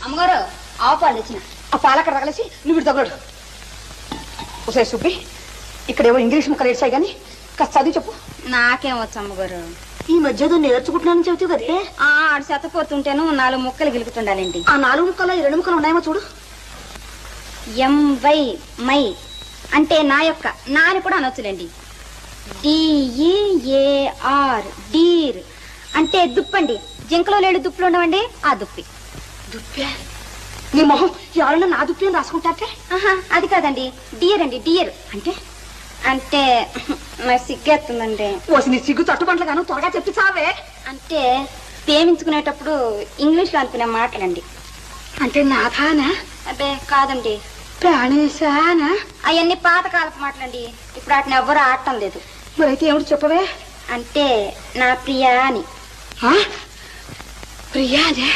అమ్మగారు ఆవు పాలు తెచ్చిన. ఆ పాలక్కడ తగలేసి నువ్వు ఇటు తగలడు. ఒకసారి చూపి ఇక్కడేవో ఇంగ్లీష్ ముక్కలు ఏడ్చాయి కానీ కాస్త చదివి చెప్పు. నాకేం వచ్చు అమ్మగారు. ఈ మధ్య నేర్చుకుంటున్నానని చెబుతావు కదే. ఆడు చెత్తపోతుంటేను 4 ముక్కలు గిలుకుతుండాలండి. ఆ 4 ముక్కలు 2 ముక్కలు ఉన్నాయేమో చూడు. ఎంవై మై అంటే నా యొక్క, నాని కూడా అనొచ్చులేండి. డిఈఏఆర్ డీర్ అంటే దుప్పండి. జింకలో లేడు దుప్పులు ఉండవండి, ఆ దుప్పి. దుప్పే నీ మొహం ఎవరైనా నా దుప్పి అని రాసుకుంటారే. అది కాదండి, డియర్ అండి. డియర్ అంటే అంటే నాకు సిగ్గేస్తుందండి. ఓసి నీ సిగ్గు తట్టుబంట్ల గాను త్వరగా చెప్పి చావే. అంటే ప్రేమించుకునేటప్పుడు ఇంగ్లీష్లో అనుకునే మాటలండి. అంటే నాథానా? అదే కాదండి, ప్రాణేశానా? అవన్నీ పాతకాలపు మాటలండి. ఇప్పుడు వాటిని ఎవ్వరూ ఆడటం లేదు. మరైతే ఏమిటి చెప్పవే? అంటే నా ప్రియా అని. ప్రియానే?